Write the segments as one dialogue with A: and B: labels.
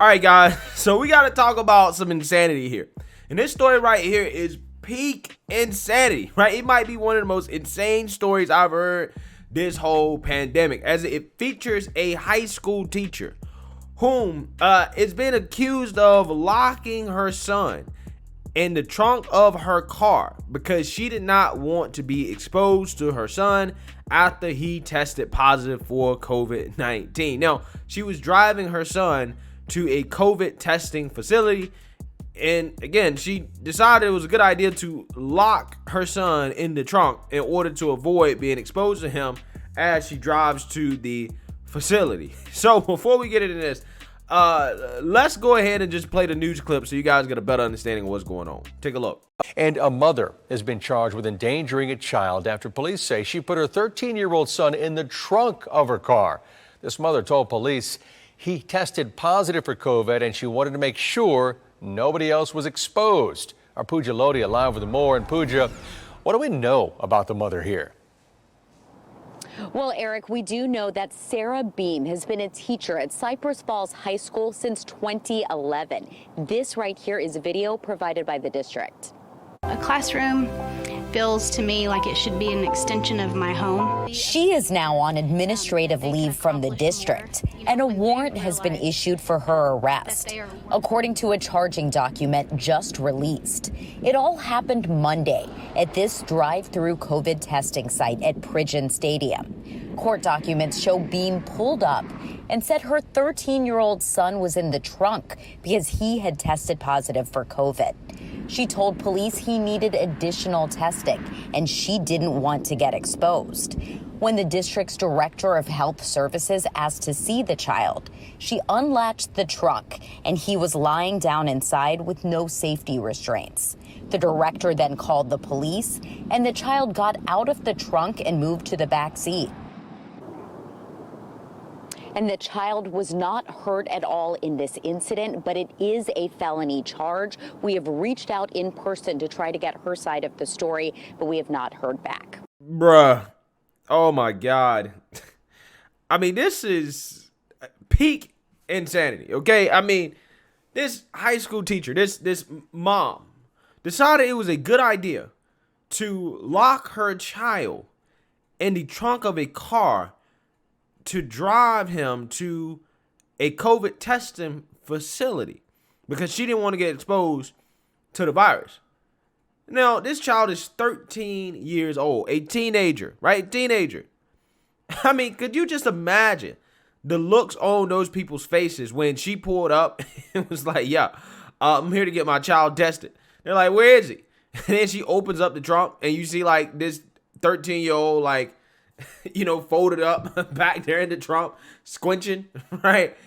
A: All right, guys. So we got to talk about some insanity here. And this story right here is peak insanity, right? It might be one of the most insane stories I've heard this whole pandemic, as it features a high school teacher whom is being accused of locking her son in the trunk of her car because she did not want to be exposed to her son after he tested positive for COVID-19. Now, she was driving her son to a COVID testing facility, and again, she decided it was a good idea to lock her son in the trunk in order to avoid being exposed to him as she drives to the facility. So before we get into this, let's go ahead and just play the news clip so you guys get a better understanding of what's going on. Take a look.
B: And a mother has been charged with endangering a child after police say she put her 13-year-old son in the trunk of her car. This mother told police he tested positive for COVID and she wanted to make sure nobody else was exposed. Our Pooja Lodi live with more. And Pooja, what do we know about the mother here?
C: Well, Eric, we do know that Sarah Beam has been a teacher at Cypress Falls High School since 2011. This right here is video provided by the district.
D: A classroom feels to me like it should be an extension of my home.
E: She is now on administrative leave from the district, and a warrant has been issued for her arrest, according to a charging document just released. It all happened Monday at this drive-thru COVID testing site at Pridgeon Stadium. Court documents show Beam pulled up and said her 13-year-old son was in the trunk because he had tested positive for COVID. She told police he needed additional testing and she didn't want to get exposed. When the district's director of health services asked to see the child, she unlatched the trunk and he was lying down inside with no safety restraints. The director then called the police and the child got out of the trunk and moved to the back seat.
C: And the child was not hurt at all in this incident, but it is a felony charge. We have reached out in person to try to get her side of the story, but we have not heard back.
A: Bruh. Oh my God. I mean, this is peak insanity, okay? I mean, this high school teacher, this mom decided it was a good idea to lock her child in the trunk of a car to drive him to a COVID testing facility because she didn't want to get exposed to the virus. Now, this child is 13 years old, a teenager, right? Teenager. I mean, could you just imagine the looks on those people's faces when she pulled up and was like, yeah, I'm here to get my child tested. They're like, where is he? And then she opens up the trunk and you see like this 13-year-old, like, folded up back there in the trunk, squinching, right?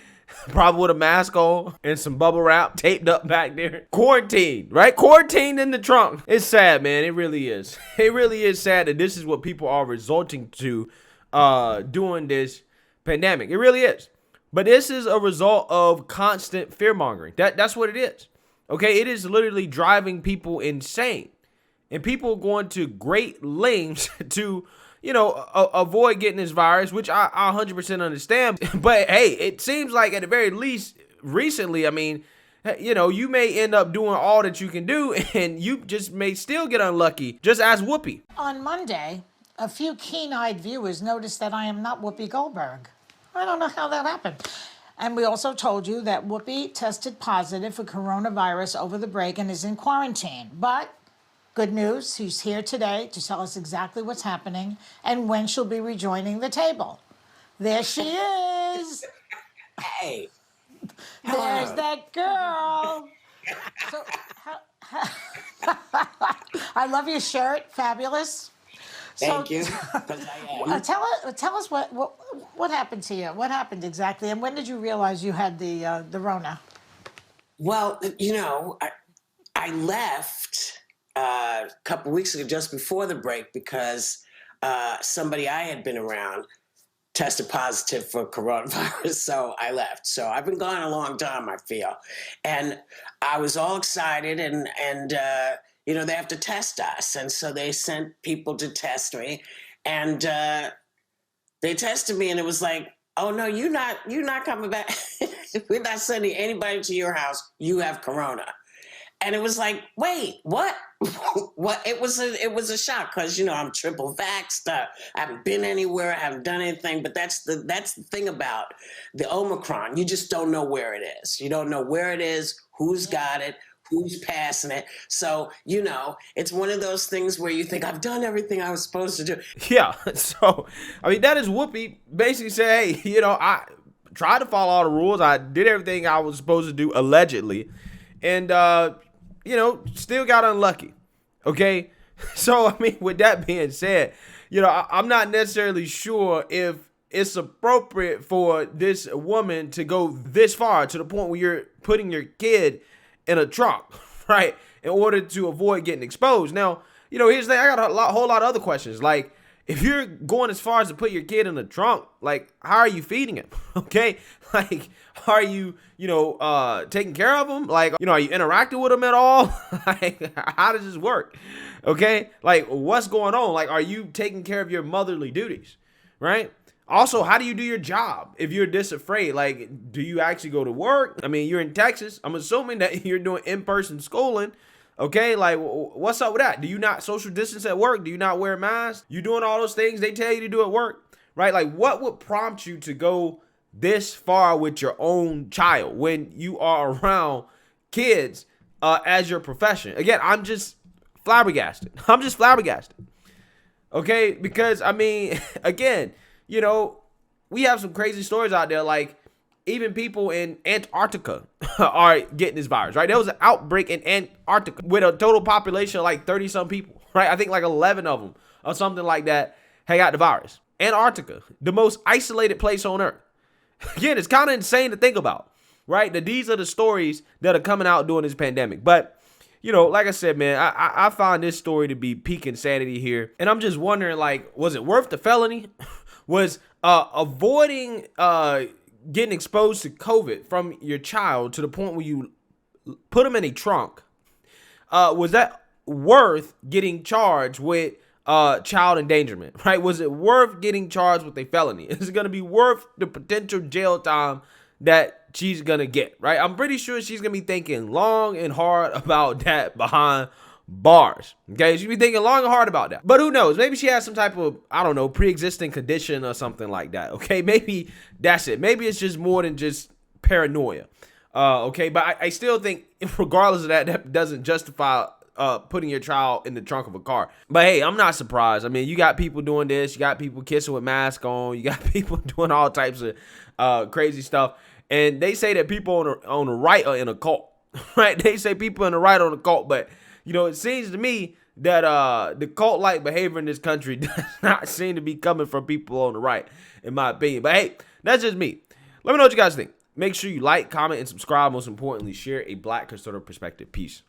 A: Probably with a mask on and some bubble wrap taped up back there. Quarantined, right? Quarantined in the trunk. It's sad, man. It really is. It really is sad that this is what people are resorting to during this pandemic. It really is. But this is a result of constant fear mongering. That's what it is. Okay, it is literally driving people insane. And people going to great lengths to avoid getting this virus, which I 100% understand. But hey, it seems like at the very least recently, I mean, you may end up doing all that you can do and you just may still get unlucky, just ask Whoopi.
F: On Monday, a few keen-eyed viewers noticed that I am not Whoopi Goldberg. I don't know how that happened. And we also told you that Whoopi tested positive for coronavirus over the break and is in quarantine. But good news, she's here today to tell us exactly what's happening and when she'll be rejoining the table. There she is.
G: Hey.
F: There's that girl. So, I love your shirt. Fabulous.
G: Thank you.
F: Tell us what happened to you. What happened exactly, and when did you realize you had the Rona?
G: Well, I left a couple weeks ago, just before the break, because somebody I had been around tested positive for coronavirus, so I left. So I've been gone a long time, I feel, and I was all excited, and they have to test us, and so they sent people to test me, and they tested me, and it was like oh no, you're not coming back. We're not sending anybody to your house. You have corona. And it was like, wait, what? What? It was a shock because I'm triple vaxxed. I haven't been anywhere. I haven't done anything. But that's the thing about the Omicron. You just don't know where it is. You don't know where it is, who's got it, who's passing it. So it's one of those things where you think I've done everything I was supposed to do.
A: Yeah. So I mean, that is Whoopi basically say, hey, I tried to follow all the rules. I did everything I was supposed to do allegedly, and still got unlucky. Okay. So, I mean, with that being said, I'm not necessarily sure if it's appropriate for this woman to go this far to the point where you're putting your kid in a trunk, right? In order to avoid getting exposed. Now, here's the thing. I got a whole lot of other questions. Like, if you're going as far as to put your kid in a trunk, like, how are you feeding him? Okay. Like, are you, taking care of him? Like, are you interacting with him at all? Like, how does this work? Okay. Like, what's going on? Like, are you taking care of your motherly duties? Right. Also, how do you do your job if you're this afraid? Like, do you actually go to work? I mean, you're in Texas. I'm assuming that you're doing in-person schooling. Okay, like, what's up with that? Do you not social distance at work? Do you not wear masks? You doing all those things they tell you to do at work, right? Like, what would prompt you to go this far with your own child when you are around kids as your profession? Again, I'm just flabbergasted. Okay, because, I mean, again, we have some crazy stories out there, like, even people in Antarctica are getting this virus, right? There was an outbreak in Antarctica with a total population of like 30-some people, right? I think like 11 of them or something like that had got the virus. Antarctica, the most isolated place on Earth. Again, it's kind of insane to think about, right? That these are the stories that are coming out during this pandemic. But, like I said, man, I find this story to be peak insanity here. And I'm just wondering, like, was it worth the felony? Was avoiding getting exposed to COVID from your child to the point where you put them in a trunk, was that worth getting charged with child endangerment, right? Was it worth getting charged with a felony? Is it going to be worth the potential jail time that she's going to get, right? I'm pretty sure she's going to be thinking long and hard about that behind bars. Okay, she'll be thinking long and hard about that. But who knows? Maybe she has some type of, I don't know, pre-existing condition or something like that. Okay, maybe that's it. Maybe it's just more than just paranoia. Okay, but I still think, regardless of that, that doesn't justify putting your child in the trunk of a car. But hey, I'm not surprised. I mean, you got people doing this. You got people kissing with masks on. You got people doing all types of crazy stuff. And they say that people on the right are in a cult, right? They say people on the right are in a cult, but it seems to me that the cult-like behavior in this country does not seem to be coming from people on the right, in my opinion. But hey, that's just me. Let me know what you guys think. Make sure you like, comment, and subscribe. Most importantly, share a Black conservative perspective. Peace.